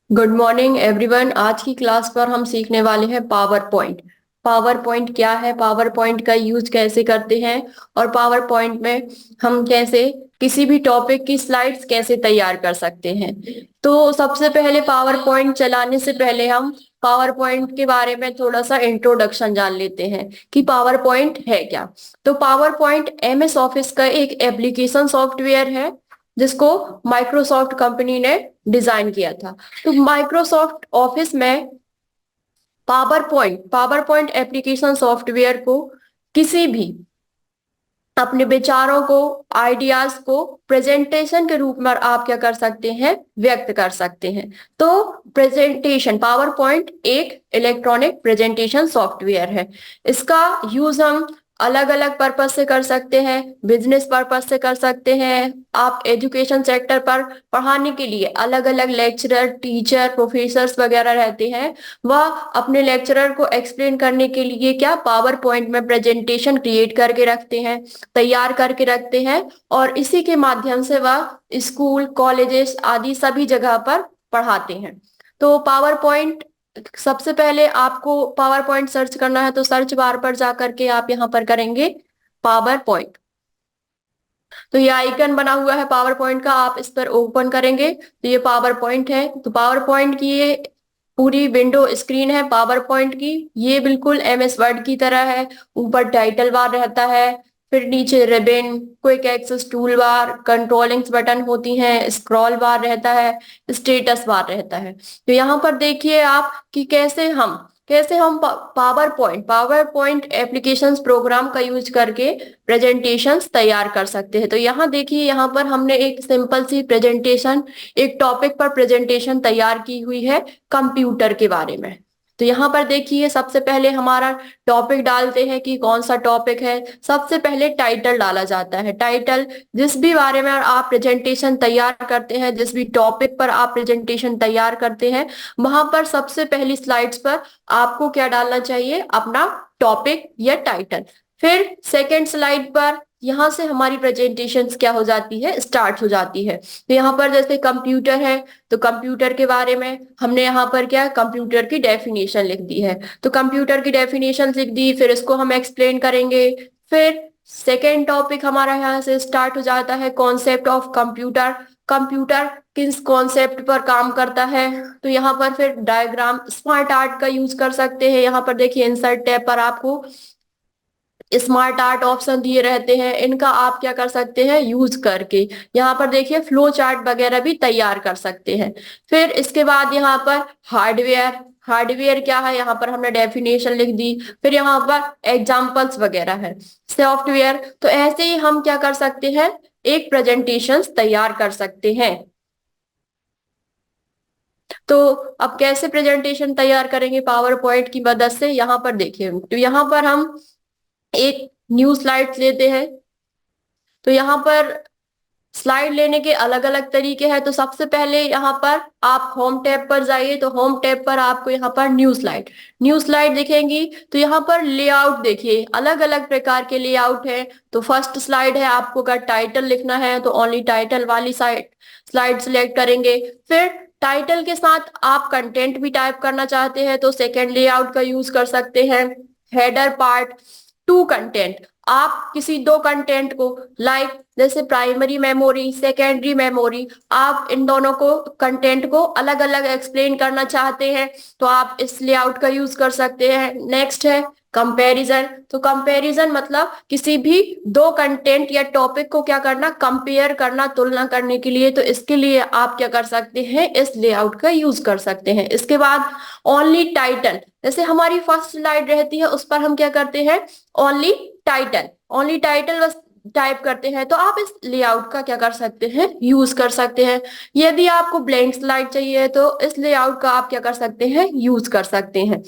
Good morning everyone. आज की class पर हम सीखने वाले हैं पावर पॉइंट। पावर पॉइंट क्या है, पावर पॉइंट का यूज कैसे करते हैं और पावर पॉइंट में हम कैसे किसी भी टॉपिक की स्लाइड्स कैसे तैयार कर सकते हैं। तो सबसे पहले पावर पॉइंट चलाने से पहले हम पावर पॉइंट के बारे में थोड़ा सा इंट्रोडक्शन जान लेते हैं कि पावर पॉइंट है क्या। तो पावर पॉइंट एमएस ऑफिस का एक एप्लीकेशन सॉफ्टवेयर है जिसको माइक्रोसॉफ्ट कंपनी ने डिजाइन किया था। तो माइक्रोसॉफ्ट ऑफिस में पावर पॉइंट एप्लीकेशन सॉफ्टवेयर को किसी भी अपने विचारों को, आइडियाज को प्रेजेंटेशन के रूप में आप क्या कर सकते हैं, व्यक्त कर सकते हैं। तो प्रेजेंटेशन, पावर पॉइंट एक इलेक्ट्रॉनिक प्रेजेंटेशन सॉफ्टवेयर है। इसका यूज हम अलग अलग पर्पज से कर सकते हैं, बिजनेस पर्पज से कर सकते हैं। आप एजुकेशन सेक्टर पर पढ़ाने के लिए अलग अलग लेक्चरर, टीचर, प्रोफेसर्स वगैरह रहते हैं, वह अपने लेक्चरर को एक्सप्लेन करने के लिए क्या पावर पॉइंट में प्रेजेंटेशन क्रिएट करके रखते हैं, तैयार करके रखते हैं, और इसी के माध्यम से वह स्कूल, कॉलेजेस आदि सभी जगह पर पढ़ाते हैं। तो पावर पॉइंट, सबसे पहले आपको पावर पॉइंट सर्च करना है तो सर्च बार पर जाकर के आप यहाँ पर करेंगे पावर पॉइंट। तो ये आइकन बना हुआ है पावर पॉइंट का, आप इस पर ओपन करेंगे तो ये पावर पॉइंट है। तो पावर पॉइंट की ये पूरी विंडो स्क्रीन है पावर पॉइंट की। ये बिल्कुल एमएस वर्ड की तरह है। ऊपर टाइटल बार रहता है, फिर नीचे ribbon, quick access tool bar, controllings button होती हैं, स्क्रॉल बार रहता है, स्टेटस बार रहता है। तो यहाँ पर देखिए आप कि कैसे हम पावर पॉइंट एप्लीकेशंस प्रोग्राम का यूज करके प्रेजेंटेशंस तैयार कर सकते हैं। तो यहाँ देखिए, यहाँ पर हमने एक सिंपल सी प्रेजेंटेशन, एक टॉपिक पर प्रेजेंटेशन तैयार की हुई है कंप्यूटर के बारे में। तो यहाँ पर देखिए, सबसे पहले हमारा टॉपिक डालते हैं कि कौन सा टॉपिक है। सबसे पहले टाइटल डाला जाता है। टाइटल, जिस भी बारे में आप प्रेजेंटेशन तैयार करते हैं, जिस भी टॉपिक पर आप प्रेजेंटेशन तैयार करते हैं, वहां पर सबसे पहली स्लाइड्स पर आपको क्या डालना चाहिए, अपना टॉपिक या टाइटल। फिर सेकेंड स्लाइड पर यहाँ से हमारी प्रेजेंटेशन क्या हो जाती है, स्टार्ट हो जाती है। तो यहाँ पर जैसे कंप्यूटर है तो कंप्यूटर के बारे में हमने यहाँ पर क्या, कंप्यूटर की डेफिनेशन लिख दी है। तो कंप्यूटर की डेफिनेशन लिख दी, फिर इसको हम एक्सप्लेन करेंगे। फिर सेकेंड टॉपिक हमारा यहाँ से स्टार्ट हो जाता है, कॉन्सेप्ट ऑफ कंप्यूटर। कंप्यूटर किस कॉन्सेप्ट पर काम करता है। तो यहाँ पर फिर डायग्राम, स्मार्ट आर्ट का यूज कर सकते हैं। यहाँ पर देखिए इंसर्ट टैब पर आपको स्मार्ट आर्ट ऑप्शन दिए रहते हैं, इनका आप क्या कर सकते हैं, यूज करके यहाँ पर देखिए फ्लो चार्ट वगैरह भी तैयार कर सकते हैं। फिर इसके बाद यहाँ पर हार्डवेयर, हार्डवेयर क्या है, यहाँ पर हमने डेफिनेशन लिख दी। फिर यहाँ पर एग्जांपल्स वगैरह है। सॉफ्टवेयर, तो ऐसे ही हम क्या कर सकते हैं, एक प्रेजेंटेशन तैयार कर सकते हैं। तो अब कैसे प्रेजेंटेशन तैयार करेंगे पावर पॉइंट की मदद से, यहाँ पर देखिए। तो यहाँ पर हम एक न्यू स्लाइड लेते हैं। तो यहाँ पर स्लाइड लेने के अलग अलग तरीके हैं। तो सबसे पहले यहाँ पर आप होम टैब पर जाइए। तो होम टैब पर आपको यहाँ पर न्यू स्लाइड दिखेंगी। तो यहाँ पर लेआउट देखिए, अलग अलग प्रकार के लेआउट है। तो फर्स्ट स्लाइड है, आपको अगर टाइटल लिखना है तो ओनली टाइटल वाली स्लाइड सिलेक्ट करेंगे। फिर टाइटल के साथ आप कंटेंट भी टाइप करना चाहते हैं तो सेकेंड लेआउट का यूज कर सकते हैं। हेडर पार्ट, टू कंटेंट, आप किसी दो कंटेंट को, लाइक जैसे प्राइमरी मेमोरी, सेकेंडरी मेमोरी, आप इन दोनों को, कंटेंट को अलग अलग एक्सप्लेन करना चाहते हैं तो आप इस लेआउट का यूज कर सकते हैं। नेक्स्ट है कंपैरिजन। तो कंपैरिजन मतलब किसी भी दो कंटेंट या टॉपिक को क्या करना, कंपेयर करना, तुलना करने के लिए। तो इसके लिए आप क्या कर सकते हैं, इस लेआउट का यूज कर सकते हैं। इसके बाद ओनली टाइटल, जैसे हमारी फर्स्ट स्लाइड रहती है उस पर हम क्या करते हैं, ओनली टाइटल बस टाइप करते हैं। तो आप इस लेआउट का क्या कर सकते हैं, यूज कर सकते हैं। यदि आपको ब्लैंक स्लाइड चाहिए तो इस लेआउट का आप क्या कर सकते हैं, यूज कर सकते हैं।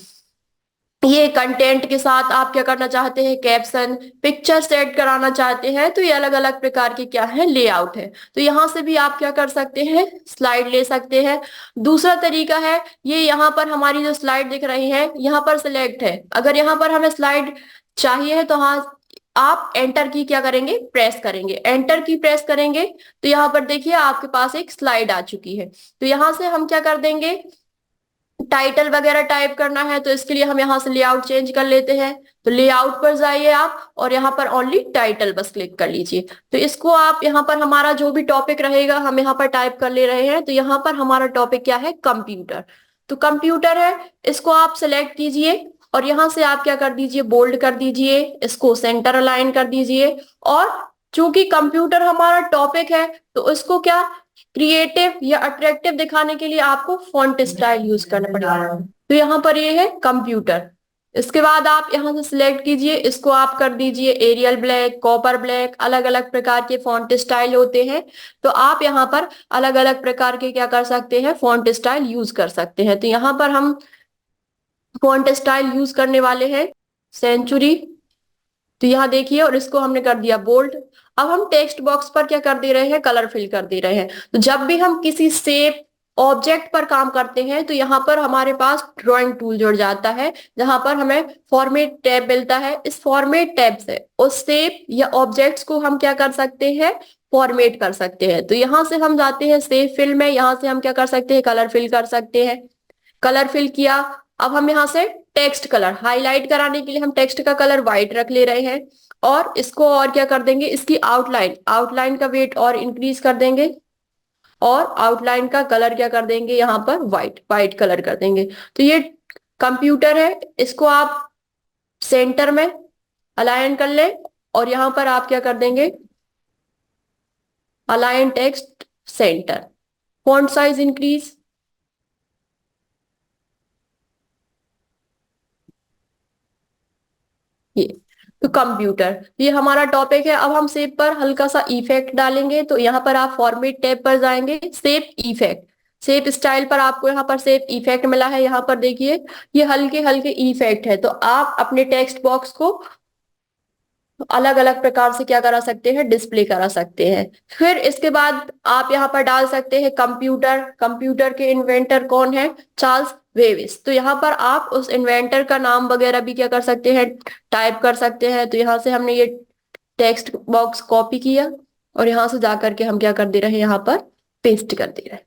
ये कंटेंट के साथ आप क्या करना चाहते हैं, कैप्शन, पिक्चर्स ऐड कराना चाहते हैं, तो ये अलग अलग प्रकार के क्या है, लेआउट है। तो यहाँ से भी आप क्या कर सकते हैं, स्लाइड ले सकते हैं। दूसरा तरीका है, ये यहाँ पर हमारी जो स्लाइड दिख रही है यहाँ पर सिलेक्ट है। अगर यहाँ पर हमें स्लाइड चाहिए है तो हाँ, आप एंटर की क्या करेंगे, प्रेस करेंगे। एंटर की प्रेस करेंगे तो यहाँ पर देखिए आपके पास एक स्लाइड आ चुकी है। तो यहाँ से हम क्या कर देंगे, टाइटल वगैरह टाइप करना है तो इसके लिए हम यहाँ से लेआउट चेंज कर लेते हैं। तो लेआउट पर जाइए आप और यहाँ पर ओनली टाइटल बस क्लिक कर लीजिए। तो इसको आप यहाँ पर हमारा जो भी टॉपिक रहेगा हम यहाँ पर टाइप कर ले रहे हैं। तो यहाँ पर हमारा टॉपिक क्या है, कंप्यूटर। तो कंप्यूटर है, इसको आप सिलेक्ट कीजिए और यहाँ से आप क्या कर दीजिए, बोल्ड कर दीजिए, इसको सेंटर अलाइन कर दीजिए। और चूंकि कंप्यूटर हमारा टॉपिक है तो इसको क्या क्रिएटिव या अट्रैक्टिव दिखाने के लिए आपको फॉन्ट स्टाइल यूज करना पड़ेगा। तो यहाँ पर ये है कंप्यूटर। इसके बाद आप यहाँ से सिलेक्ट कीजिए, इसको आप कर दीजिए एरियल ब्लैक, कॉपर ब्लैक, अलग अलग प्रकार के फॉन्ट स्टाइल होते हैं। तो आप यहाँ पर अलग अलग प्रकार के क्या कर सकते हैं, फॉन्ट स्टाइल यूज कर सकते हैं। तो यहाँ पर हम फॉन्ट स्टाइल यूज करने वाले हैं सेंचुरी। तो यहाँ देखिए, और इसको हमने कर दिया बोल्ड। अब हम टेक्स्ट बॉक्स पर क्या कर दे रहे हैं, कलर फिल कर दे रहे हैं। तो जब भी हम किसी शेप ऑब्जेक्ट पर काम करते हैं तो यहाँ पर हमारे पास ड्राइंग टूल जुड़ जाता है, जहां पर हमें फॉर्मेट टैब मिलता है। इस फॉर्मेट टैब से उस शेप या ऑब्जेक्ट्स को हम क्या कर सकते हैं, फॉर्मेट कर सकते हैं। तो यहाँ से हम जाते हैं शेप फिल में, यहाँ से हम क्या कर सकते हैं, कलर फिल कर सकते हैं। कलर फिल किया। अब हम यहाँ से टेक्स्ट कलर हाईलाइट कराने के लिए हम टेक्स्ट का कलर व्हाइट रख ले रहे हैं। और इसको और क्या कर देंगे, इसकी आउटलाइन आउटलाइन का वेट और इंक्रीज कर देंगे। और आउटलाइन का कलर क्या कर देंगे, यहाँ पर व्हाइट व्हाइट कलर कर देंगे। तो ये कंप्यूटर है, इसको आप सेंटर में अलाइन कर ले। और यहाँ पर आप क्या कर देंगे, align text centre, font size increase. ये तो कंप्यूटर, ये हमारा टॉपिक है। अब हम शेप पर हल्का सा इफेक्ट डालेंगे। तो यहाँ पर आप फॉर्मेट टैब पर जाएंगे, शेप इफेक्ट, शेप स्टाइल पर आपको यहाँ पर शेप इफेक्ट मिला है। यहाँ पर देखिए ये हल्के हल्के इफेक्ट है। तो आप अपने टेक्स्ट बॉक्स को अलग अलग प्रकार से क्या करा सकते हैं, डिस्प्ले करा सकते हैं। फिर इसके बाद आप यहाँ पर डाल सकते हैं कंप्यूटर। कंप्यूटर के इन्वेंटर कौन है, चार्ल्स बेबेज। तो यहाँ पर आप उस इन्वेंटर का नाम वगैरह भी क्या कर सकते हैं, टाइप कर सकते हैं। तो यहाँ से हमने ये टेक्स्ट बॉक्स कॉपी किया और यहाँ से जाकर के हम क्या कर दे रहे हैं, यहाँ पर पेस्ट कर दे रहे हैं।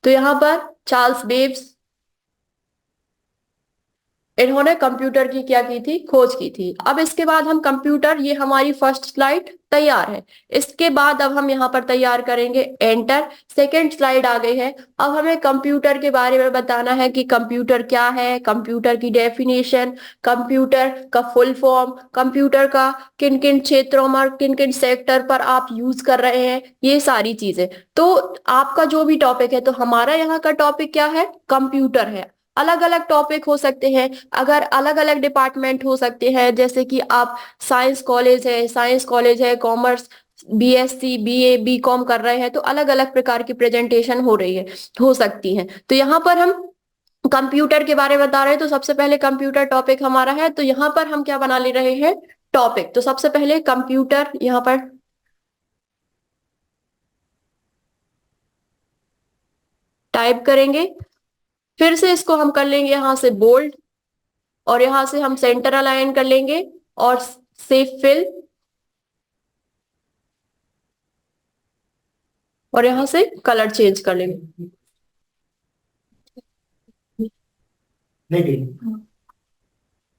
तो यहाँ पर चार्ल्स बेब्स, इन्होंने कंप्यूटर की क्या की थी, खोज की थी। अब इसके बाद हम कंप्यूटर, ये हमारी फर्स्ट स्लाइड तैयार है। इसके बाद अब हम यहाँ पर तैयार करेंगे एंटर, सेकेंड स्लाइड आ गई है। अब हमें कंप्यूटर के बारे में बताना है कि कंप्यूटर क्या है, कंप्यूटर की डेफिनेशन, कंप्यूटर का फुल फॉर्म, कंप्यूटर का किन किन क्षेत्रों में किन किन सेक्टर पर आप यूज कर रहे हैं, ये सारी चीजें। तो आपका जो भी टॉपिक है, तो हमारा यहाँ का टॉपिक क्या है, कंप्यूटर है। अलग अलग टॉपिक हो सकते हैं, अगर अलग अलग डिपार्टमेंट हो सकते हैं, जैसे कि आप साइंस कॉलेज है, कॉमर्स, बीएससी, बीए, बीकॉम कर रहे हैं, तो अलग अलग प्रकार की प्रेजेंटेशन हो रही है, हो सकती है। तो यहाँ पर हम कंप्यूटर के बारे में बता रहे हैं। तो सबसे पहले कंप्यूटर टॉपिक हमारा है, तो यहाँ पर हम क्या बना ले रहे हैं, टॉपिक। तो सबसे पहले कंप्यूटर यहाँ पर टाइप करेंगे। फिर से इसको हम कर लेंगे यहाँ से बोल्ड, और यहाँ से हम सेंटर अलाइन कर लेंगे और सेव फिल, और यहाँ से कलर चेंज कर लेंगे। नहीं,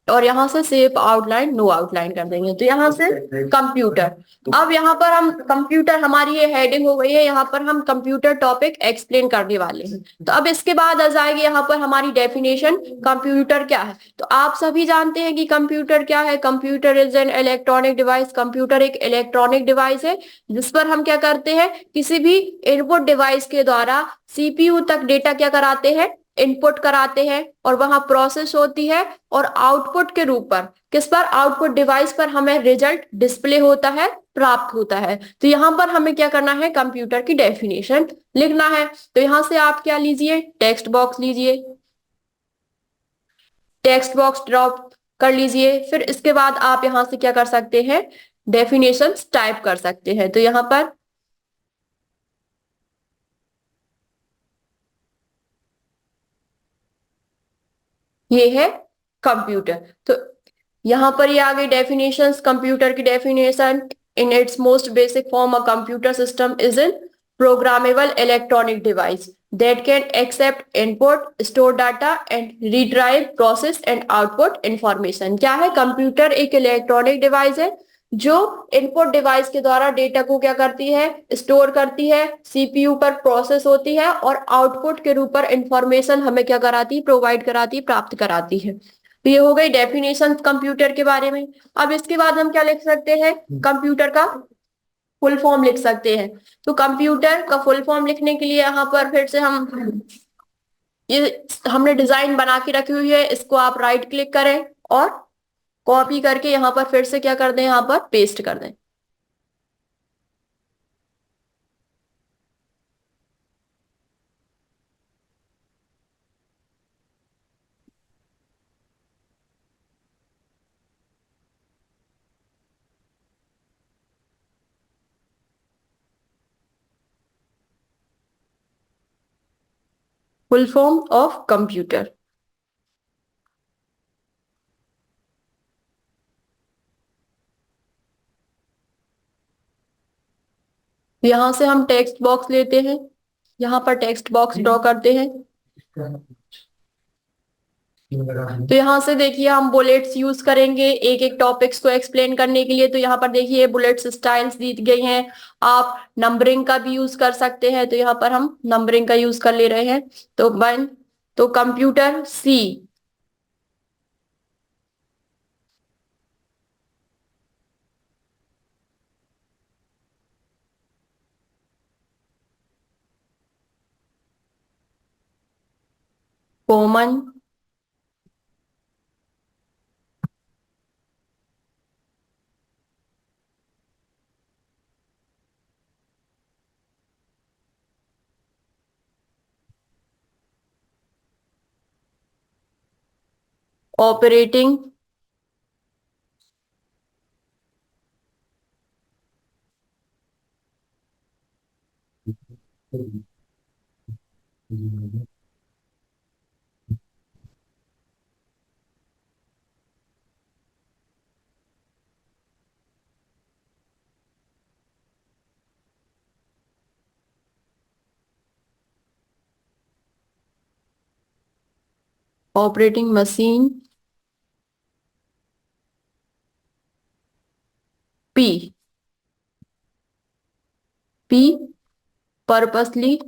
और यहाँ से सेव आउटलाइन नो आउटलाइन कर देंगे। तो यहाँ से कंप्यूटर। अब यहाँ पर हम कंप्यूटर, हमारी ये हेडिंग हो गई है, यहाँ पर हम कंप्यूटर टॉपिक एक्सप्लेन करने वाले हैं। तो अब इसके बाद आ जाएगी यहाँ पर हमारी डेफिनेशन, कंप्यूटर क्या है। तो आप सभी जानते हैं कि कंप्यूटर क्या है। Computer is an electronic device, computer एक इलेक्ट्रॉनिक डिवाइस है जिस पर हम क्या करते हैं, किसी भी इनपुट डिवाइस के द्वारा सीपीयू तक डेटा क्या कराते हैं, इनपुट कराते हैं, और वहां प्रोसेस होती है। और आउटपुट के रूप पर, किस पर, आउटपुट डिवाइस पर हमें रिजल्ट डिस्प्ले होता है, प्राप्त होता है। तो यहाँ पर हमें क्या करना है, कंप्यूटर की डेफिनेशन लिखना है। तो यहाँ से आप क्या लीजिए, टेक्स्ट बॉक्स लीजिए, टेक्स्ट बॉक्स ड्रॉप कर लीजिए। फिर इसके बाद आप यहाँ से क्या कर सकते हैं, डेफिनेशन टाइप कर सकते हैं। तो यहाँ पर ये है कंप्यूटर। तो यहाँ पर ये आ गई डेफिनेशंस, कंप्यूटर की definition. In its most basic form, a computer system is an programmable electronic device that can accept input, store data and retrieve, process and output information। क्या है? कंप्यूटर एक इलेक्ट्रॉनिक डिवाइस है जो input device के द्वारा data को क्या करती है? स्टोर करती है, सीपीयू पर प्रोसेस होती है और आउटपुट के रूप पर इंफॉर्मेशन हमें क्या कराती है? प्रोवाइड कराती, प्राप्त कराती है। तो ये हो गई डेफिनेशन कंप्यूटर के बारे में। अब इसके बाद हम क्या लिख सकते हैं? कंप्यूटर का फुल फॉर्म लिख सकते हैं। तो कंप्यूटर का फुल फॉर्म लिखने के लिए यहाँ पर फिर से हम ये हमने डिजाइन बना के रखी हुई है, इसको आप राइट क्लिक करें और कॉपी करके यहाँ पर फिर से क्या कर दें? यहाँ पर पेस्ट कर दें। Full form of computer. यहां से हम टेक्स्ट बॉक्स लेते हैं, यहाँ पर टेक्स्ट बॉक्स ड्रॉ करते हैं। तो यहाँ से देखिए हम बुलेट्स यूज करेंगे एक एक टॉपिक्स को एक्सप्लेन करने के लिए। तो यहाँ पर देखिए बुलेट्स स्टाइल्स दी गई हैं। आप नंबरिंग का भी यूज कर सकते हैं, तो यहाँ पर हम नंबरिंग का यूज कर ले रहे हैं। तो वन, तो computer C, common, operating, operating machine, P, P purposely,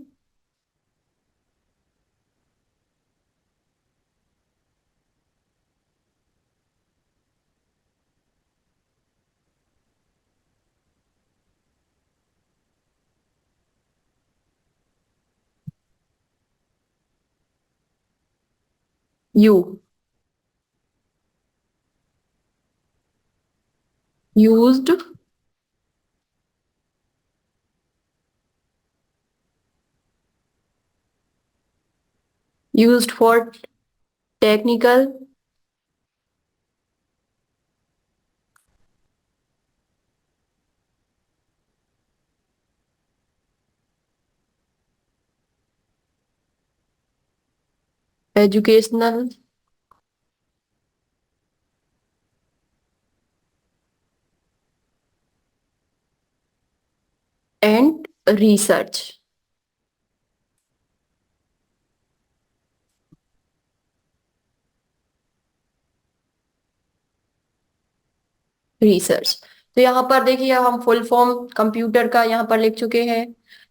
you, used, used for technical, educational and research. Research. तो यहाँ पर देखिए हम फुल फॉर्म कंप्यूटर का यहाँ पर लिख चुके हैं।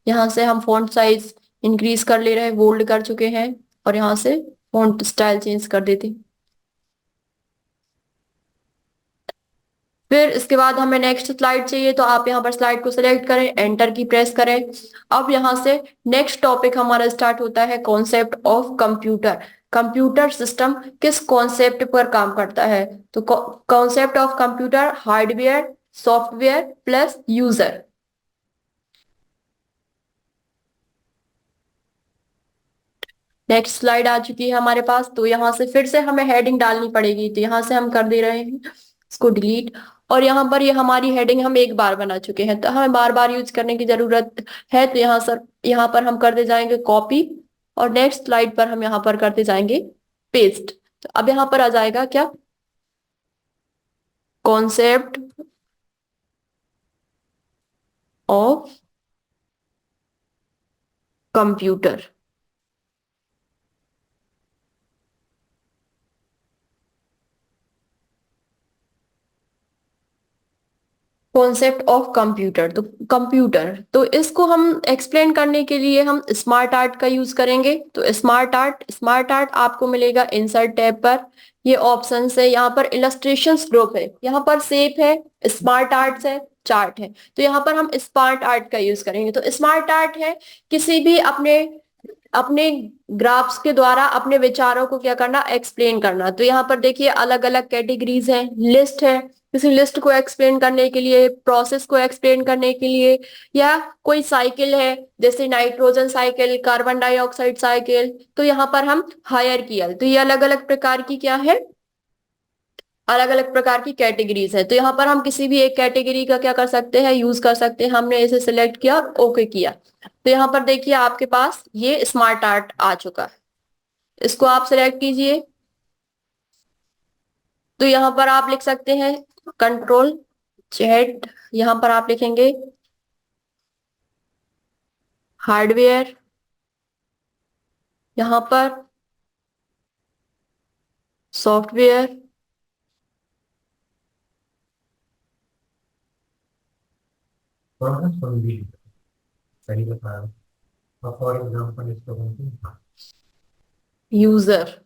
यहाँ से हम फॉन्ट साइज इंक्रीज कर ले रहे हैं, बोल्ड कर चुके हैं और यहाँ से फॉन्ट स्टाइल चेंज कर देते हैं। फिर इसके बाद हमें नेक्स्ट स्लाइड चाहिए, तो आप यहाँ पर स्लाइड को सिलेक्ट करें, एंटर की प्रेस करें। अब यहाँ से नेक्स्ट टॉपिक हमारा स्टार्ट होता है, concept of computer. Computer system किस कॉन्सेप्ट पर काम करता है? तो concept of computer, hardware, software plus user. Next slide आ चुकी है हमारे पास। तो यहाँ से फिर से हमें हेडिंग डालनी पड़ेगी, तो यहाँ से हम कर दे रहे हैं इसको डिलीट। और यहाँ पर ये हमारी हेडिंग हम एक बार बना चुके हैं, तो हमें बार बार यूज करने की जरूरत है। तो यहाँ पर हम करते जाएंगे कॉपी और नेक्स्ट स्लाइड पर हम यहाँ पर करते जाएंगे पेस्ट। तो अब यहाँ पर आ जाएगा क्या? Concept of computer. Concept of computer, तो कंप्यूटर, तो इसको हम एक्सप्लेन करने के लिए हम स्मार्ट आर्ट का यूज करेंगे। तो स्मार्ट आर्ट आपको मिलेगा इंसर्ट टैब पर। ये ऑप्शन है, यहाँ पर इलस्ट्रेशंस ग्रुप है, यहाँ पर शेप है, स्मार्ट आर्ट्स है, चार्ट है। तो यहाँ पर हम स्मार्ट आर्ट का यूज करेंगे। तो स्मार्ट आर्ट है किसी भी अपने अपने ग्राफ्स के द्वारा अपने विचारों को क्या करना, एक्सप्लेन करना। तो यहाँ पर देखिए अलग अलग कैटेगरीज हैं, लिस्ट है, किसी लिस्ट को एक्सप्लेन करने के लिए, प्रोसेस को एक्सप्लेन करने के लिए, या कोई साइकिल है जैसे nitrogen cycle, carbon dioxide cycle, तो यहाँ पर हम हायरार्कियल। तो ये अलग अलग प्रकार की क्या है, अलग अलग प्रकार की कैटेगरीज है। तो यहाँ पर हम किसी भी एक कैटेगरी का क्या कर सकते हैं, यूज कर सकते हैं। हमने इसे सिलेक्ट किया और ओके किया। तो यहाँ पर देखिए आपके पास ये स्मार्ट आर्ट आ चुका है। इसको आप सिलेक्ट कीजिए। तो यहाँ पर आप लिख सकते हैं कंट्रोल जेड, यहाँ पर आप लिखेंगे हार्डवेयर, यहाँ पर सॉफ्टवेयर, सही बताया। फॉर एग्जाम्पल इसको यूजर।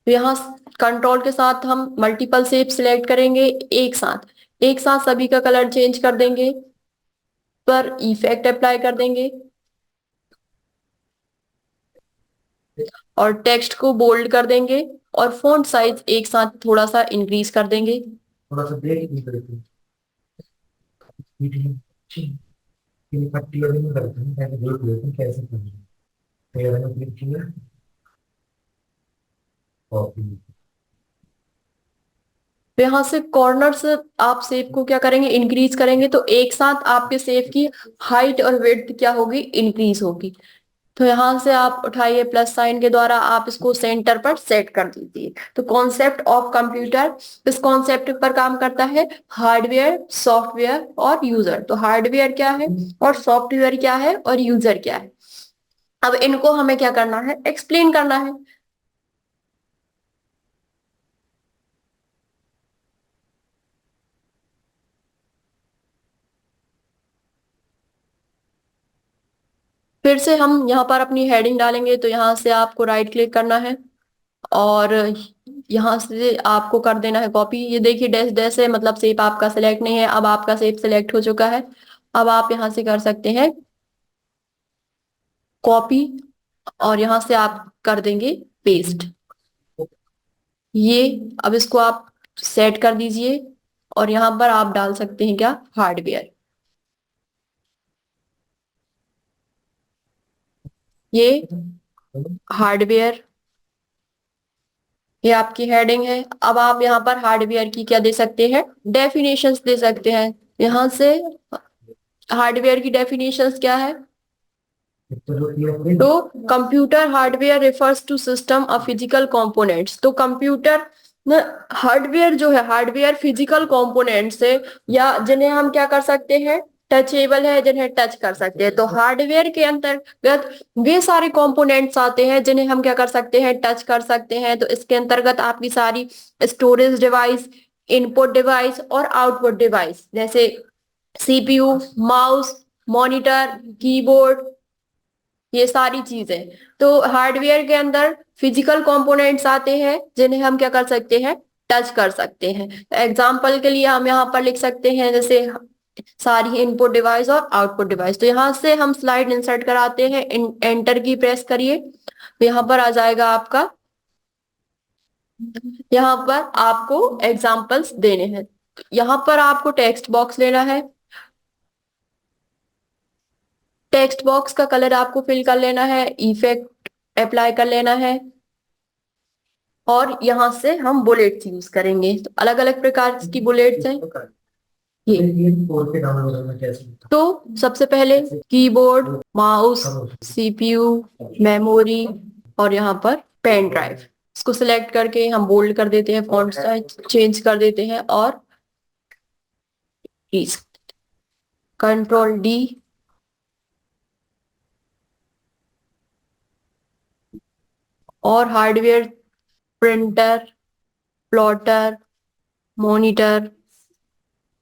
तो यहाँ कंट्रोल के साथ हम मल्टीपल शेप सिलेक्ट करेंगे, एक साथ सभी का कलर चेंज कर देंगे, पर इफेक्ट अप्लाई कर देंगे और टेक्स्ट को बोल्ड कर देंगे और फॉन्ट साइज एक साथ थोड़ा सा इंक्रीज कर देंगे। थोड़ा सा ब्रेक नहीं करते, पट्टी वाली नहीं करते हैं, ताकि देख लेते हैं कैसे करना है। तो मैंने क्लिक किया, कॉपी। तो यहाँ से कॉर्नर से आप शेप को क्या करेंगे, इंक्रीज करेंगे। तो एक साथ आपके शेप की हाइट और विड्थ क्या होगी, इंक्रीज होगी। तो यहाँ से आप उठाइए प्लस साइन के द्वारा, आप इसको सेंटर पर सेट कर दीजिए। तो कॉन्सेप्ट ऑफ कंप्यूटर इस कॉन्सेप्ट पर काम करता है, हार्डवेयर, सॉफ्टवेयर और यूजर। तो हार्डवेयर क्या है और सॉफ्टवेयर क्या है और यूजर क्या है, अब इनको हमें क्या करना है, एक्सप्लेन करना है। फिर से हम यहाँ पर अपनी हेडिंग डालेंगे। तो यहाँ से आपको राइट क्लिक करना है और यहाँ से आपको कर देना है कॉपी। ये देखिए डैश डैश है, मतलब शेप आपका सिलेक्ट नहीं है। अब आपका शेप सिलेक्ट हो चुका है। अब आप यहाँ से कर सकते हैं कॉपी और यहाँ से आप कर देंगे पेस्ट। ये अब इसको आप सेट कर दीजिए और यहाँ पर आप डाल सकते हैं क्या, हार्डवेयर। ये हार्डवेयर, ये आपकी हेडिंग है। अब आप यहाँ पर हार्डवेयर की क्या दे सकते हैं, डेफिनेशंस दे सकते हैं। यहाँ से हार्डवेयर की डेफिनेशंस क्या है, तो computer hardware refers to system of physical components. तो कंप्यूटर हार्डवेयर जो है, हार्डवेयर फिजिकल कंपोनेंट्स है या जिन्हें हम क्या कर सकते हैं, टचेबल है, जिन्हें टच कर सकते हैं। तो हार्डवेयर के अंतर्गत वे सारे कंपोनेंट्स आते हैं जिन्हें हम क्या कर सकते हैं, टच कर सकते हैं। तो इसके अंतर्गत आपकी सारी स्टोरेज डिवाइस, इनपुट डिवाइस और आउटपुट डिवाइस, जैसे सीपीयू, माउस, मॉनिटर, कीबोर्ड, ये सारी चीजें। तो हार्डवेयर के अंदर फिजिकल कंपोनेंट्स आते हैं जिन्हें हम क्या कर सकते हैं, टच कर सकते हैं। एग्जाम्पल के लिए हम यहाँ पर लिख सकते हैं जैसे सारी इनपुट डिवाइस और आउटपुट डिवाइस। तो यहाँ से हम स्लाइड इंसर्ट कराते हैं, एंटर की प्रेस करिए, तो यहाँ पर आ जाएगा आपका, यहाँ पर आपको एग्जाम्पल्स देने हैं। यहाँ पर आपको टेक्स्ट बॉक्स लेना है, टेक्स्ट बॉक्स का कलर आपको फिल कर लेना है, इफेक्ट अप्लाई कर लेना है और यहाँ से हम बुलेट्स यूज करेंगे। तो अलग अलग प्रकार की बुलेट्स हैं ये। तो सबसे पहले कीबोर्ड, माउस, सीपीयू, मेमोरी और यहाँ पर पेन ड्राइव। इसको सिलेक्ट करके हम बोल्ड कर देते हैं, फॉन्ट साइज चेंज कर देते हैं और कंट्रोल डी और hardware printer, plotter, monitor,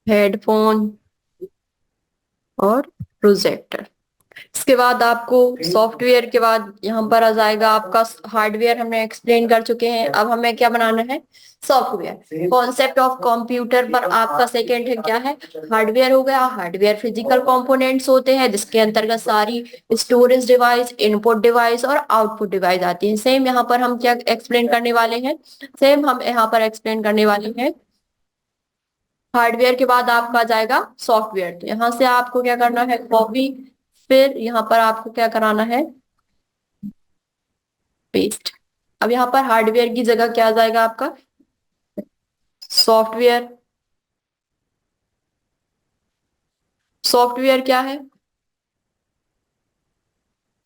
headphone और प्रोजेक्टर। इसके बाद आपको सॉफ्टवेयर के बाद यहाँ पर आ जाएगा आपका हार्डवेयर, हमने एक्सप्लेन कर चुके हैं। अब हमें क्या बनाना है, सॉफ्टवेयर। कॉन्सेप्ट ऑफ कंप्यूटर पर आपका सेकंड है क्या है, हार्डवेयर हो गया। हार्डवेयर फिजिकल कंपोनेंट्स होते हैं जिसके अंतर्गत सारी स्टोरेज डिवाइस, इनपुट डिवाइस और आउटपुट डिवाइस आती है। सेम यहाँ पर हम क्या एक्सप्लेन करने वाले हैं, सेम हम यहाँ पर एक्सप्लेन करने वाले हैं। हार्डवेयर के बाद आपका आ जाएगा सॉफ्टवेयर। तो यहाँ से आपको क्या करना है, कॉपी, फिर यहाँ पर आपको क्या कराना है, पेस्ट। अब यहाँ पर हार्डवेयर की जगह क्या आ जाएगा आपका, सॉफ्टवेयर। सॉफ्टवेयर क्या है,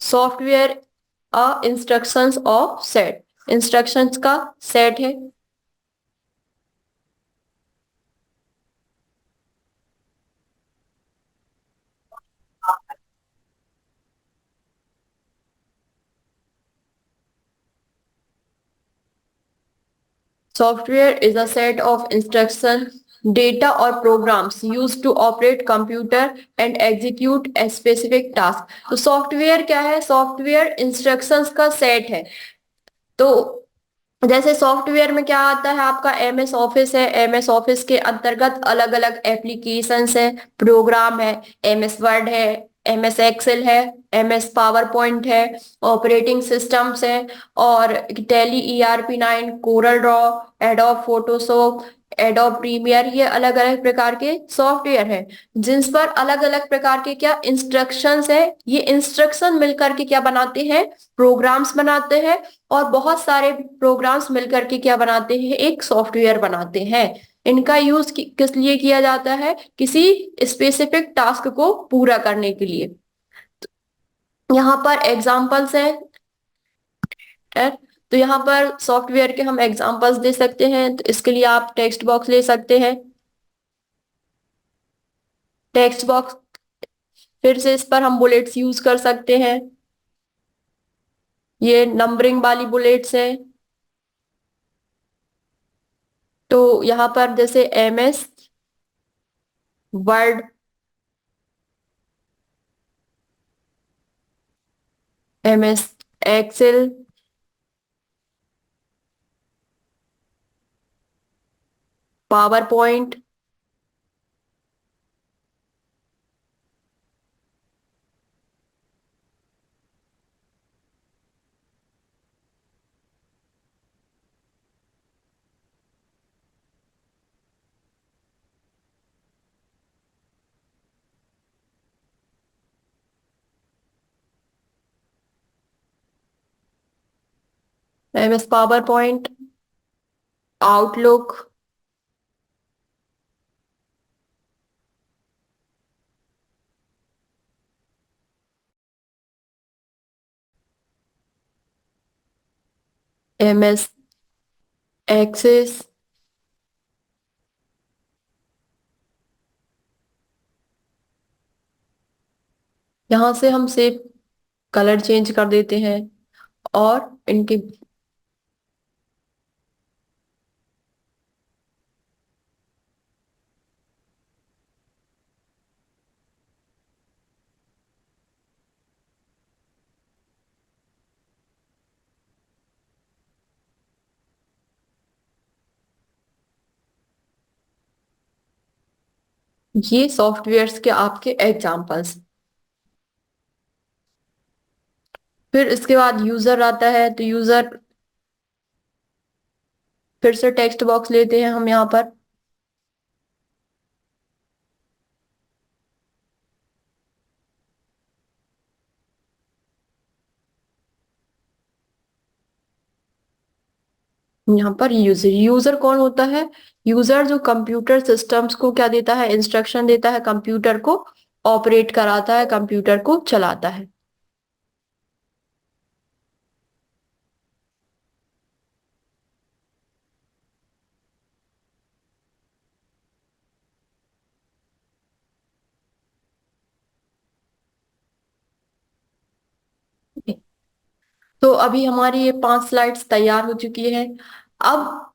software a instructions of set, instructions का सेट है। Software is a set of instructions, data or programs used to operate computer and execute a specific task. तो सॉफ्टवेयर क्या है, सॉफ्टवेयर इंस्ट्रक्शंस का सेट है। तो जैसे सॉफ्टवेयर में क्या आता है आपका, एमएस ऑफिस है, एमएस ऑफिस के अंतर्गत अलग अलग एप्लीकेशंस है, प्रोग्राम है, एमएस वर्ड है, एमएस एक्सेल है, एमएस पावर पॉइंट है, ऑपरेटिंग सिस्टम्स है और Tally ERP 9, Corel Draw, Adobe Photoshop, Adobe Premiere, ये अलग अलग प्रकार के सॉफ्टवेयर है जिन पर अलग अलग प्रकार के क्या इंस्ट्रक्शंस है। ये इंस्ट्रक्शन मिलकर के क्या बनाते हैं, प्रोग्राम्स बनाते हैं और बहुत सारे प्रोग्राम्स मिलकर के क्या बनाते हैं, एक सॉफ्टवेयर बनाते हैं। इनका यूज किस लिए किया जाता है, किसी स्पेसिफिक टास्क को पूरा करने के लिए। यहाँ पर एग्जांपल्स है, तो यहाँ पर सॉफ्टवेयर के हम एग्जांपल्स दे सकते हैं। तो इसके लिए आप टेक्स्ट बॉक्स ले सकते हैं, टेक्स्ट बॉक्स, फिर से इस पर हम बुलेट्स यूज कर सकते हैं। ये नंबरिंग वाली बुलेट्स है। तो यहाँ पर जैसे MS Word, MS Excel, PowerPoint, MS PowerPoint, Outlook, MS Access, यहाँ से हम सिर्फ कलर चेंज कर देते हैं और इनके ये सॉफ्टवेयर्स के आपके एग्जांपल्स। फिर इसके बाद यूजर आता है, तो यूजर, फिर से टेक्स्ट बॉक्स लेते हैं हम यहाँ पर। यहाँ पर यूजर, यूजर कौन होता है, यूजर जो कंप्यूटर सिस्टम्स को क्या देता है, इंस्ट्रक्शन देता है, कंप्यूटर को ऑपरेट कराता है, कंप्यूटर को चलाता है। तो अभी हमारी ये 5 स्लाइड्स तैयार हो चुकी है। अब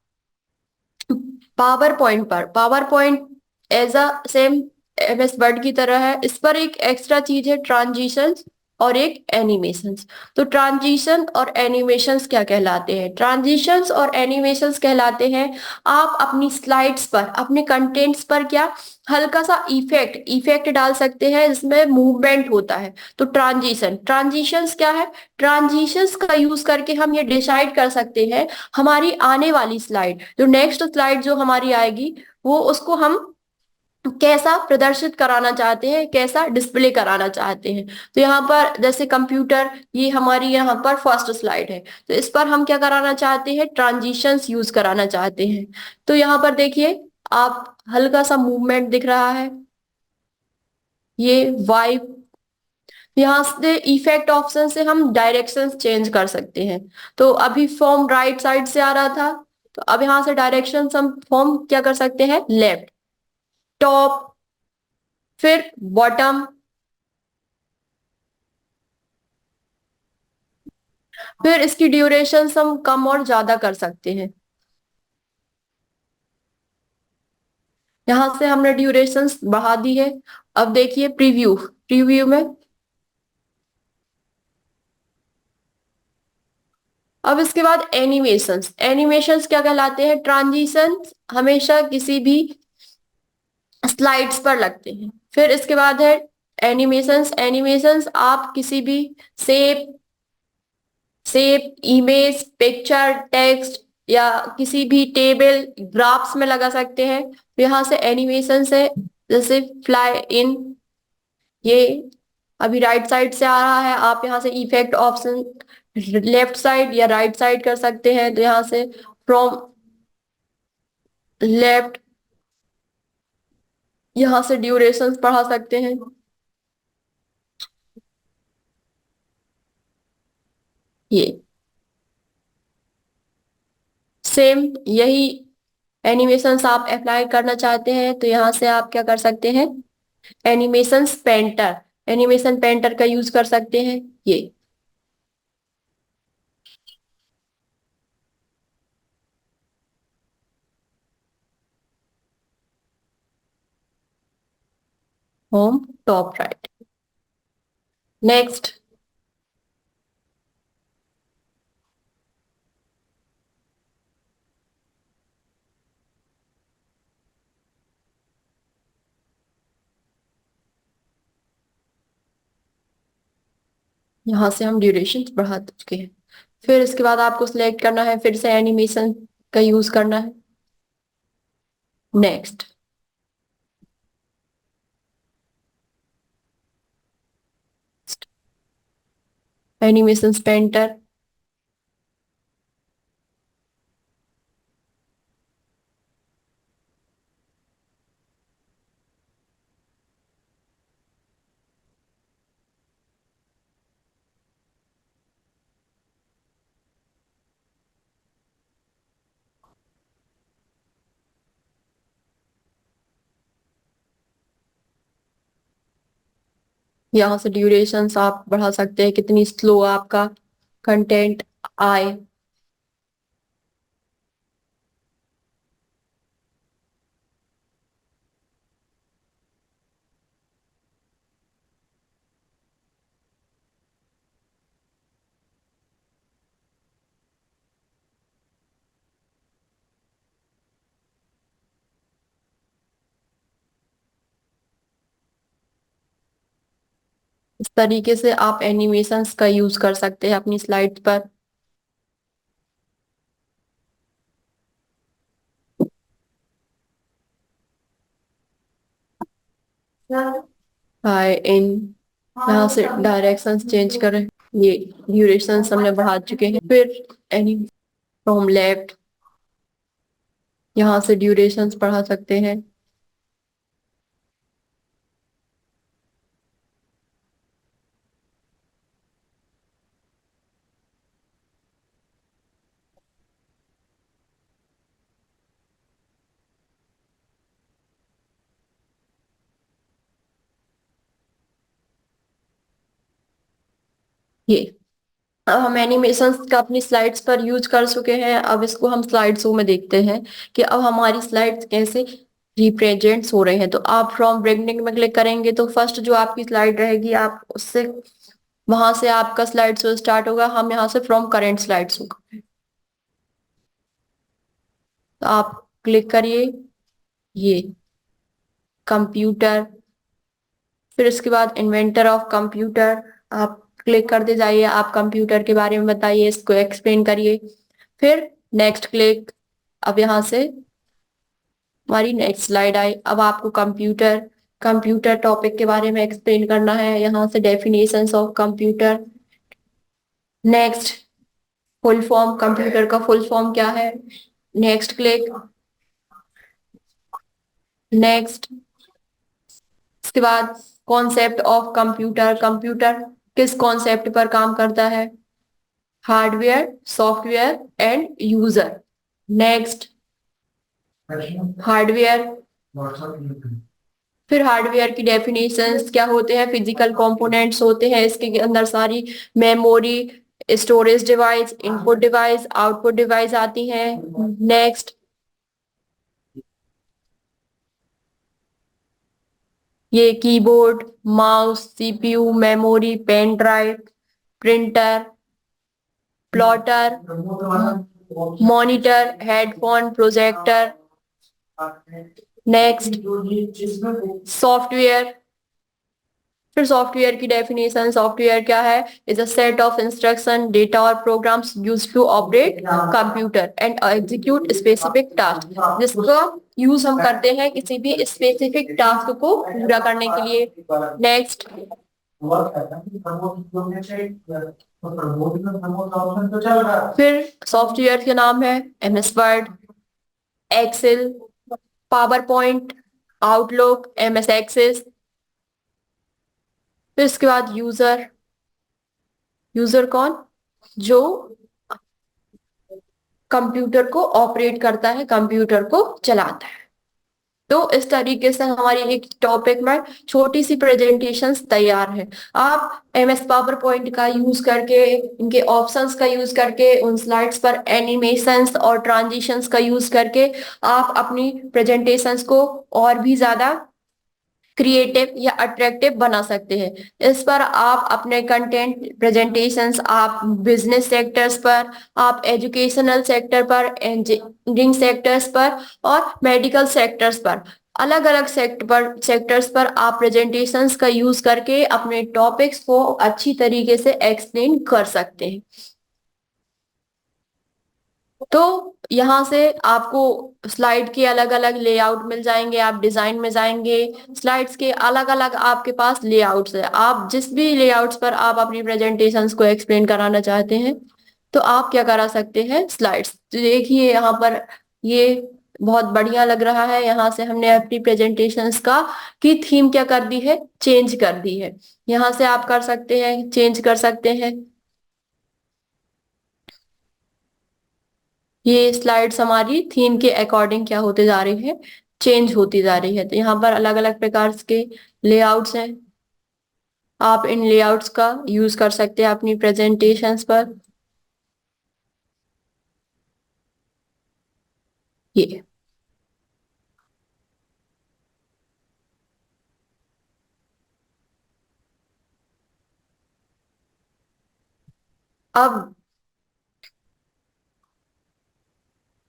PowerPoint as a same MS Word की तरह है। इस पर एक एक्स्ट्रा चीज है, ट्रांजिशंस और एक एनिमेशंस। तो ट्रांजिशन और एनिमेशंस क्या कहलाते हैं? ट्रांजिशंस और एनिमेशंस कहलाते हैं आप अपनी स्लाइड्स पर, अपने कंटेंट्स पर क्या हल्का सा इफेक्ट डाल सकते हैं जिसमें मूवमेंट होता है। तो ट्रांजिशंस क्या है? ट्रांजिशंस का यूज करके हम ये डिसाइड कर सकते हैं हमारी आने वाली स्लाइड, जो नेक्स्ट स्लाइड जो हमारी आएगी, वो उसको हम कैसा प्रदर्शित कराना चाहते हैं, कैसा डिस्प्ले कराना चाहते हैं। तो यहाँ पर जैसे कंप्यूटर, ये हमारी यहाँ पर फर्स्ट स्लाइड है, तो इस पर हम क्या कराना चाहते हैं? ट्रांजिशंस यूज कराना चाहते हैं। तो यहाँ पर देखिए, आप हल्का सा मूवमेंट दिख रहा है, ये वाइब। यहाँ से इफेक्ट ऑप्शन से हम डायरेक्शंस चेंज कर सकते हैं। तो अभी फॉर्म राइट साइड से आ रहा था, तो अब यहाँ से डायरेक्शन हम फॉर्म क्या कर सकते हैं? लेफ्ट, टॉप, फिर बॉटम, फिर इसकी ड्यूरेशन हम कम और ज्यादा कर सकते हैं। यहां से हमने ड्यूरेशन बढ़ा दी है। अब देखिए प्रीव्यू, प्रीव्यू में अब इसके बाद एनिमेशंस। एनिमेशंस क्या कहलाते हैं? ट्रांजिशंस हमेशा किसी भी स्लाइड्स पर लगते हैं। फिर इसके बाद है एनिमेशंस। एनिमेशंस आप किसी भी shape shape, image, picture, text या किसी भी टेबल, ग्राफ्स में लगा सकते हैं। तो यहाँ से एनिमेशन है, जैसे फ्लाई इन, ये अभी राइट साइड से आ रहा है। आप यहाँ से इफेक्ट ऑप्शन लेफ्ट साइड या राइट साइड कर सकते हैं। तो यहाँ से फ्रॉम लेफ्ट, यहाँ से ड्यूरेशन बढ़ा सकते हैं। ये सेम यही एनिमेशंस आप अप्लाई करना चाहते हैं, तो यहाँ से आप क्या कर सकते हैं? एनिमेशन पेंटर, एनिमेशन पेंटर का यूज कर सकते हैं। ये होम, टॉप राइट, नेक्स्ट। यहाँ से हम ड्यूरेशन बढ़ा चुके हैं। फिर इसके बाद आपको सिलेक्ट करना है, फिर से एनिमेशन का यूज करना है, नेक्स्ट। एनिमेशन पेंटर, यहाँ से ड्यूरेशंस आप बढ़ा सकते हैं, कितनी स्लो आपका कंटेंट आए। इस तरीके से आप एनिमेशंस का यूज कर सकते हैं अपनी स्लाइड पर। हाय इन, यहाँ से डायरेक्शंस चेंज करें। ये ड्यूरेशंस हमने बढ़ा चुके हैं। फिर एनी फ्रॉम लेफ्ट, यहाँ से ड्यूरेशंस बढ़ा सकते हैं। ये अब हम एनिमेशन का अपनी स्लाइड्स पर यूज कर चुके हैं, अब इसको हम स्लाइड शो में देखते हैं कि अब हमारी स्लाइड्स कैसे रिप्रेजेंट्स हो रहे हैं। तो आप फ्रॉम बिगनिंग में क्लिक करेंगे तो फर्स्ट जो आपकी स्लाइड रहेगी आप उससे वहां से आपका स्लाइड शो स्टार्ट होगा। हम यहाँ से फ्रॉम करेंट स्लाइड शो, तो आप क्लिक करिए ये कंप्यूटर, फिर उसके बाद इन्वेंटर ऑफ कंप्यूटर आप क्लिक करते जाइए। आप कंप्यूटर के बारे में बताइए, इसको एक्सप्लेन करिए, फिर नेक्स्ट क्लिक। अब यहाँ से हमारी नेक्स्ट स्लाइड आई। अब आपको कंप्यूटर कंप्यूटर टॉपिक के बारे में एक्सप्लेन करना है, यहाँ से definitions of computer. Next, full form, computer का फुल फॉर्म क्या है। Next click, next. इसके बाद कॉन्सेप्ट ऑफ कंप्यूटर, कंप्यूटर किस कॉन्सेप्ट पर काम करता है, hardware, software and user. Next, hardware, फिर हार्डवेयर की डेफिनेशंस क्या होते हैं, फिजिकल कंपोनेंट्स होते हैं, इसके अंदर सारी memory, storage device, input device, output device आती हैं। नेक्स्ट, ये keyboard, mouse, CPU, memory, pen drive, printer, plotter, monitor, headphone, projector. Next, software, फिर सॉफ्टवेयर की डेफिनेशन, सॉफ्टवेयर क्या है, is a set of instruction, data और programs used to operate computer and execute specific task, जिसका use हम करते हैं किसी भी स्पेसिफिक टास्क को पूरा करने के लिए। नेक्स्ट, फिर सॉफ्टवेयर के नाम है MS Word, Excel, PowerPoint, Outlook, MS Access. फिर इसके बाद यूजर, यूजर कौन, जो कंप्यूटर को ऑपरेट करता है, कंप्यूटर को चलाता है। तो इस तरीके से हमारी एक टॉपिक में छोटी सी प्रेजेंटेशन तैयार है। आप एमएस पावर पॉइंट का यूज करके, इनके ऑप्शंस का यूज करके, उन स्लाइड्स पर एनिमेशंस और ट्रांजिशंस का यूज करके आप अपनी प्रेजेंटेशंस को और भी ज्यादा क्रिएटिव या अट्रैक्टिव बना सकते हैं। इस पर आप अपने कंटेंट प्रेजेंटेशंस आप बिजनेस सेक्टर्स पर, आप एजुकेशनल सेक्टर पर, इंजीनियरिंग सेक्टर्स पर और मेडिकल सेक्टर्स पर, अलग अलग सेक्टर्स पर आप प्रेजेंटेशंस का यूज करके अपने टॉपिक्स को अच्छी तरीके से एक्सप्लेन कर सकते हैं। तो यहाँ से आपको स्लाइड के अलग अलग लेआउट मिल जाएंगे, आप डिजाइन में जाएंगे, स्लाइड्स के अलग अलग आपके पास लेआउट्स है। आप जिस भी लेआउट्स पर आप अपनी प्रेजेंटेशंस को एक्सप्लेन कराना चाहते हैं तो आप क्या करा सकते हैं, स्लाइड्स। तो देखिए यहाँ पर ये बहुत बढ़िया लग रहा है। यहाँ से हमने अपनी प्रेजेंटेशंस का की थीम क्या कर दी है, चेंज कर दी है। यहाँ से आप कर सकते हैं, चेंज कर सकते हैं। ये स्लाइड्स हमारी थीम के अकॉर्डिंग क्या होते जा रही है, चेंज होती जा रही है। तो यहाँ पर अलग अलग प्रकार के लेआउट्स हैं, आप इन लेआउट्स का यूज कर सकते हैं अपनी प्रेजेंटेशंस पर। ये अब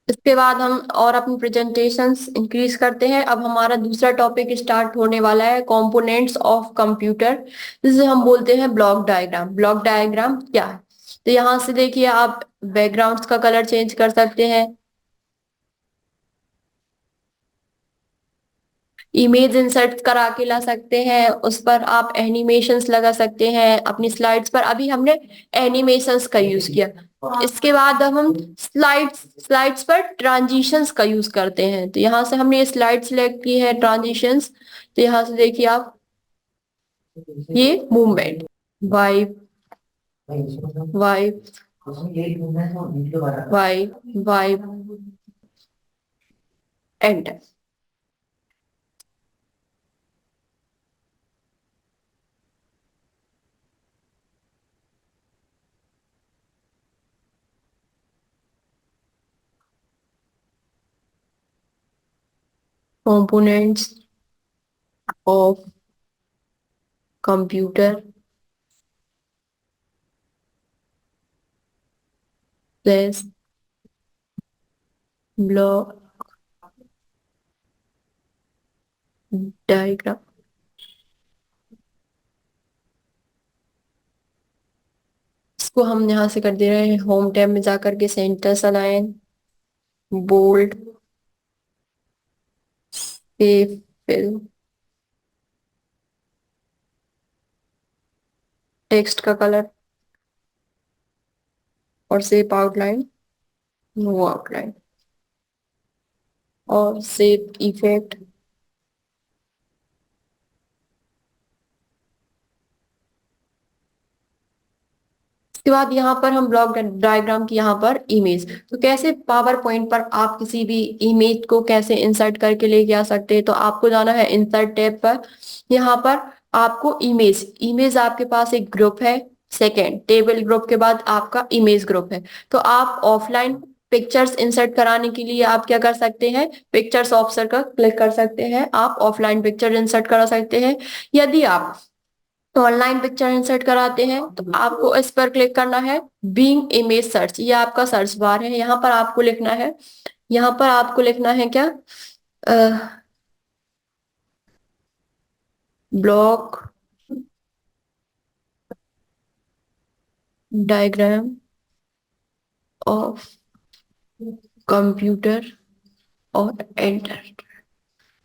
इसके बाद हम और अपनी प्रेजेंटेशंस इंक्रीज करते हैं। अब हमारा दूसरा टॉपिक स्टार्ट होने वाला है, कंपोनेंट्स ऑफ कंप्यूटर, जिसे हम बोलते हैं ब्लॉक डायग्राम। ब्लॉक डायग्राम क्या है, तो यहाँ से देखिए आप बैकग्राउंड्स का कलर चेंज कर सकते हैं, इमेज इंसर्ट करा के ला सकते हैं, उस पर आप एनिमेशंस लगा सकते हैं अपनी स्लाइड्स पर। अभी हमने एनिमेशंस का यूज किया, इसके बाद अब हम स्लाइड्स स्लाइड्स पर ट्रांजिशंस का यूज करते हैं। तो यहाँ से हमने ये स्लाइड सिलेक्ट की है ट्रांजिशंस, तो यहाँ से देखिए आप ये movement, wipe, wipe, wipe, wipe, enter. components of computer plus block diagram। इसको हम यहाँ से कर दे रहे हैं होम टैब में जाकर के center align, bold, shape fill, text का कलर और सेव आउटलाइन, नो आउटलाइन और सेव इफेक्ट। उसके बाद यहाँ पर हम ब्लॉक डायग्राम की यहाँ पर इमेज, तो कैसे पावर पॉइंट पर आप किसी भी इमेज को कैसे इंसर्ट करके लेके आ सकते हैं। तो आपको जाना है इंसर्ट टैब पर। यहाँ पर आपको इमेज, इमेज आपके पास एक ग्रुप है, सेकेंड टेबल ग्रुप के बाद आपका इमेज ग्रुप है। तो आप ऑफलाइन पिक्चर्स इंसर्ट कराने के लिए आप क्या कर सकते हैं, पिक्चर्स ऑप्शन का क्लिक कर सकते हैं, आप ऑफलाइन पिक्चर इंसर्ट करा सकते हैं। यदि आप तो ऑनलाइन पिक्चर इंसर्ट कराते हैं तो आपको इस पर क्लिक करना है, बीइंग इमेज सर्च, ये आपका सर्च बार है। यहाँ पर आपको लिखना है, यहाँ पर आपको लिखना है क्या, ब्लॉक डायग्राम ऑफ कंप्यूटर और एंटर।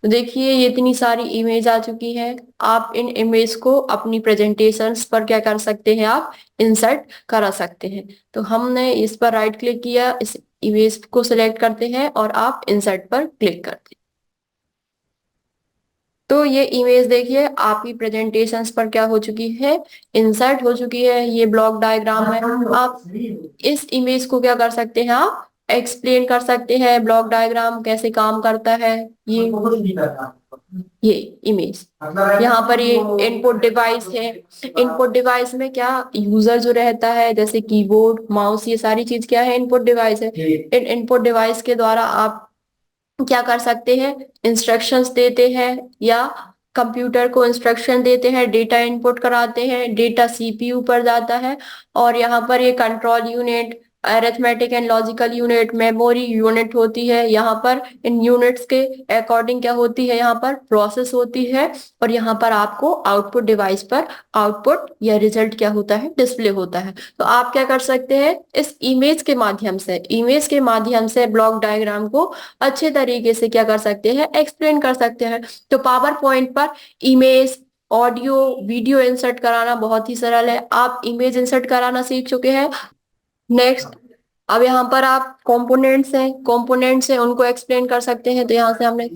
तो देखिए ये इतनी सारी इमेज आ चुकी है। आप इन इमेज को अपनी प्रेजेंटेशंस पर क्या कर सकते हैं, आप इंसर्ट करा सकते हैं। तो हमने इस पर राइट क्लिक किया, इस इमेज को सिलेक्ट करते हैं और आप इंसर्ट पर क्लिक करते हैं। तो ये इमेज देखिए आपकी प्रेजेंटेशंस पर क्या हो चुकी है, इंसर्ट हो चुकी है। ये ब्लॉक डायग्राम है। आप इस इमेज को क्या कर सकते हैं, आप एक्सप्लेन कर सकते हैं ब्लॉक डायग्राम कैसे काम करता है। ये इमेज यहाँ पर ये इनपुट डिवाइस है। इनपुट डिवाइस में क्या यूजर जो रहता है, जैसे कीबोर्ड, माउस, ये सारी चीज क्या है, इनपुट डिवाइस है। इन इनपुट डिवाइस के द्वारा आप क्या कर सकते हैं, इंस्ट्रक्शंस देते हैं या कंप्यूटर को इंस्ट्रक्शन देते हैं, डेटा इनपुट कराते हैं, डेटा सीपीयू पर जाता है। और यहाँ पर ये control unit, arithmetic and logical unit, memory unit होती है। यहाँ पर इन यूनिट्स के अकॉर्डिंग क्या होती है, यहाँ पर प्रोसेस होती है। और यहाँ पर आपको आउटपुट डिवाइस पर आउटपुट या रिजल्ट क्या होता है, डिस्प्ले होता है। तो आप क्या कर सकते हैं, इस इमेज के माध्यम से, इमेज के माध्यम से ब्लॉक डायग्राम को अच्छे तरीके से क्या कर सकते हैं, एक्सप्लेन कर सकते हैं। तो पावर पॉइंट पर इमेज, ऑडियो, वीडियो इंसर्ट कराना बहुत ही सरल है। आप इमेज इंसर्ट कराना सीख चुके हैं। नेक्स्ट, अब यहाँ पर आप कंपोनेंट्स हैं उनको एक्सप्लेन कर सकते हैं। तो यहाँ से हमने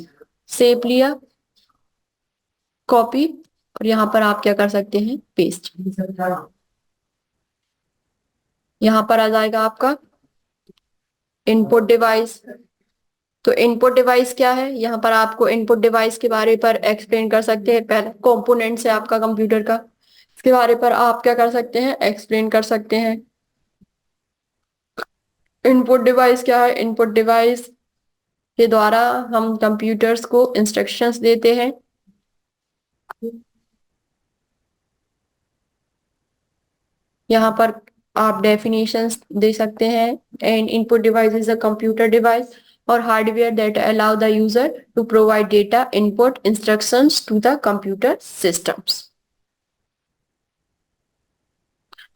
सेव लिया, कॉपी, और यहाँ पर आप क्या कर सकते हैं, पेस्ट। यहाँ पर आ जाएगा आपका इनपुट डिवाइस। तो इनपुट डिवाइस क्या है, यहाँ पर आपको इनपुट डिवाइस के बारे पर एक्सप्लेन कर सकते हैं। पहले कंपोनेंट्स है आपका कंप्यूटर का, इसके बारे पर आप क्या कर सकते हैं, एक्सप्लेन कर सकते हैं। इनपुट डिवाइस क्या है, इनपुट डिवाइस के द्वारा हम कंप्यूटर्स को इंस्ट्रक्शंस देते हैं। यहाँ पर आप डेफिनेशंस दे सकते हैं। And input device is a computer device or hardware that allow the user to provide data input instructions to the computer systems.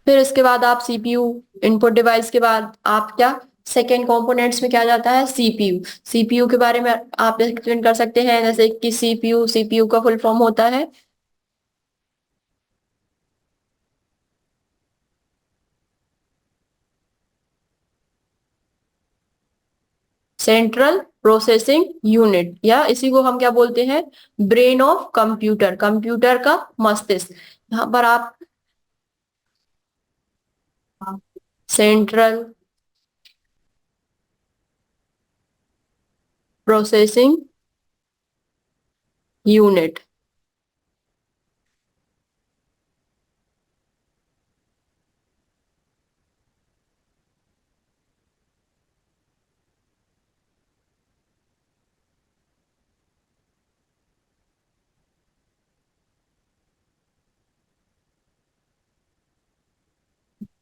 फिर इसके बाद आप सीपीयू, इनपुट डिवाइस के बाद आप क्या, सेकेंड कंपोनेंट्स में क्या जाता है, सीपीयू। सीपीयू के बारे में आप एक्सप्लेन कर सकते हैं, जैसे कि सीपीयू, सीपीयू का फुल फॉर्म होता है सेंट्रल प्रोसेसिंग यूनिट, या इसी को हम क्या बोलते हैं, ब्रेन ऑफ कंप्यूटर, कंप्यूटर का मस्तिष्क। यहाँ पर आप सेंट्रल प्रोसेसिंग यूनिट।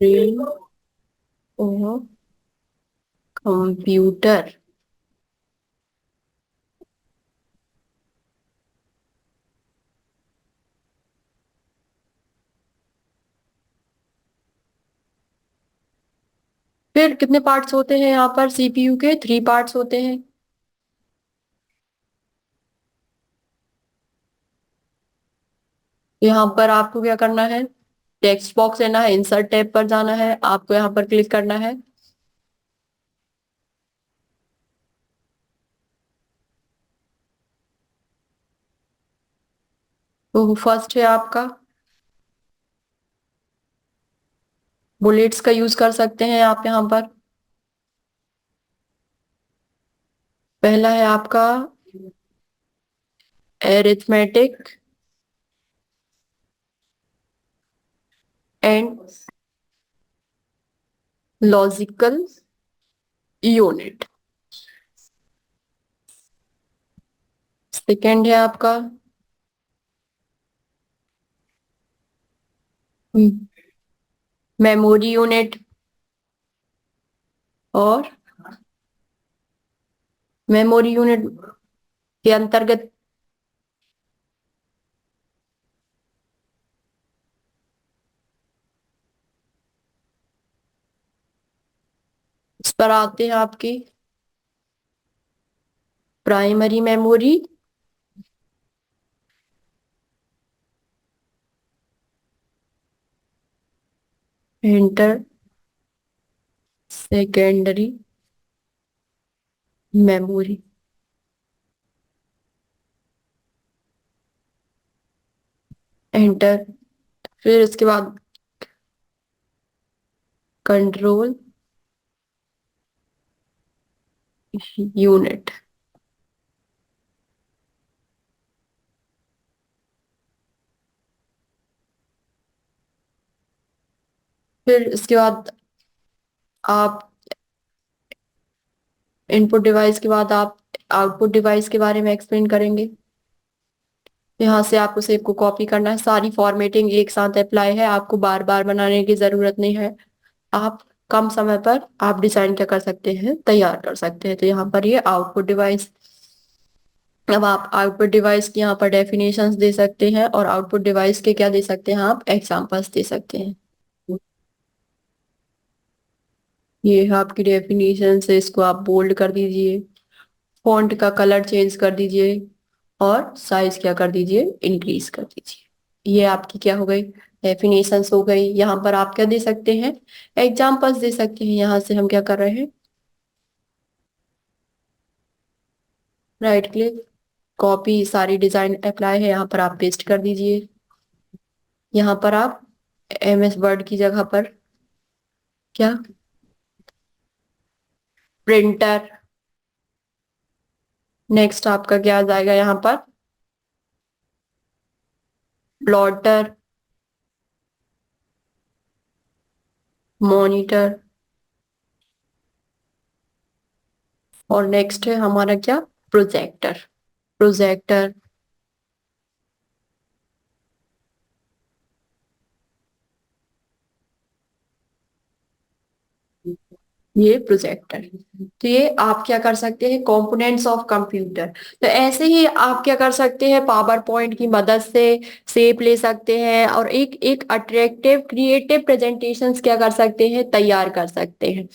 ब्रेन और कंप्यूटर। फिर कितने पार्ट्स होते हैं यहाँ पर? सीपीयू के 3 पार्ट्स होते हैं। यहाँ पर आपको क्या करना है? टेक्स्ट बॉक्स लेना है, इंसर्ट टैब पर जाना है, आपको यहाँ पर क्लिक करना है। तो फर्स्ट है आपका बुलेट्स का यूज कर सकते हैं आप यहाँ पर। पहला है आपका arithmetic and logical unit. Second है आपका मेमोरी यूनिट और मेमोरी यूनिट के अंतर्गत इस पर आते हैं आपकी primary memory, inter secondary memory. Enter. फिर इसके बाद कंट्रोल यूनिट। फिर इसके बाद आप इनपुट डिवाइस के बाद आप आउटपुट डिवाइस के बारे में एक्सप्लेन करेंगे। यहाँ से आपको सेव को कॉपी करना है, सारी फॉर्मेटिंग एक साथ अप्लाई है, आपको बार बार बनाने की जरूरत नहीं है। आप कम समय पर आप डिजाइन क्या कर सकते हैं, तैयार कर सकते हैं। तो यहाँ पर ये आउटपुट डिवाइस। अब आप आउटपुट डिवाइस की यहाँ पर डेफिनेशंस दे सकते हैं और आउटपुट डिवाइस के क्या दे सकते हैं, आप एग्जांपल्स दे सकते हैं। ये है आपकी डेफिनेशन से, इसको आप बोल्ड कर दीजिए, फॉन्ट का कलर चेंज कर दीजिए और साइज क्या कर दीजिए, इंक्रीज कर दीजिए। ये आपकी क्या हो गई, डेफिनेशंस हो गई। यहाँ पर आप क्या दे सकते हैं, एग्जांपल्स दे सकते हैं। यहाँ से हम क्या कर रहे हैं, राइट क्लिक, कॉपी, सारी डिजाइन अप्लाई है, यहाँ पर आप पेस्ट कर दीजिए। यहाँ पर आप MS वर्ड की जगह पर क्या, प्रिंटर। नेक्स्ट आपका क्या आ जाएगा यहाँ पर, प्लॉटर, मॉनिटर और नेक्स्ट है हमारा क्या, प्रोजेक्टर। प्रोजेक्टर, ये प्रोजेक्टर। तो ये आप क्या कर सकते हैं, कंपोनेंट्स ऑफ कंप्यूटर। तो ऐसे ही आप क्या कर सकते हैं, पावर पॉइंट की मदद से शेप ले सकते हैं और एक एक अट्रैक्टिव क्रिएटिव प्रेजेंटेशंस क्या कर सकते हैं, तैयार कर सकते हैं।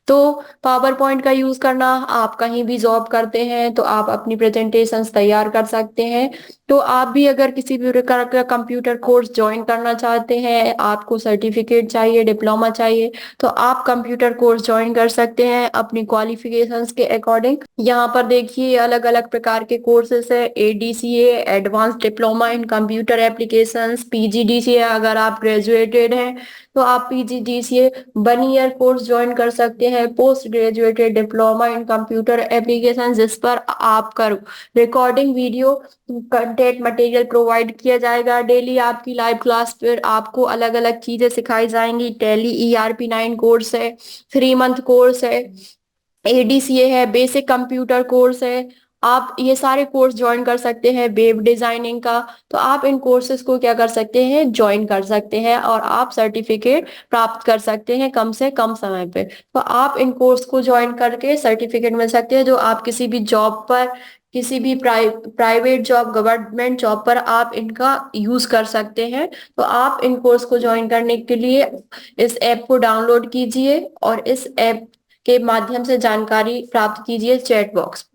तो पावर पॉइंट का यूज करना, आप कहीं भी जॉब करते हैं तो आप अपनी प्रेजेंटेशंस तैयार कर सकते हैं। तो आप भी अगर किसी भी प्रकार का कंप्यूटर कोर्स ज्वाइन करना चाहते हैं, आपको सर्टिफिकेट चाहिए, डिप्लोमा चाहिए, तो आप कंप्यूटर कोर्स ज्वाइन कर सकते हैं अपनी क्वालिफिकेशंस के अकॉर्डिंग। यहाँ पर देखिए अलग अलग प्रकार के कोर्सेस है, ADCA advance diploma in computer applications, PGDCA अगर आप ग्रेजुएटेड हैं तो आप PGDCA 1 ईयर कोर्स ज्वाइन कर सकते हैं, post graduated diploma in computer application, जिस पर आपका recording video content material provide किया जाएगा। डेली आपकी लाइव क्लास पर आपको अलग अलग चीजें सिखाई जाएंगी। टैली ERP 9 कोर्स है, 3 मंथ कोर्स है, ADCA है, बेसिक कंप्यूटर कोर्स है आप ये सारे कोर्स ज्वाइन कर सकते हैं वेब डिजाइनिंग का। तो आप इन कोर्सेज को क्या कर सकते हैं, ज्वाइन कर सकते हैं और आप सर्टिफिकेट प्राप्त कर सकते हैं कम से कम समय पे। तो आप इन कोर्स को ज्वाइन करके सर्टिफिकेट मिल सकते हैं जो आप किसी भी जॉब पर, किसी भी प्राइवेट जॉब, गवर्नमेंट जॉब पर आप इनका यूज कर सकते हैं। तो आप इन कोर्स को ज्वाइन करने के लिए इस ऐप को डाउनलोड कीजिए और इस ऐप के माध्यम से जानकारी प्राप्त कीजिए चैट बॉक्स।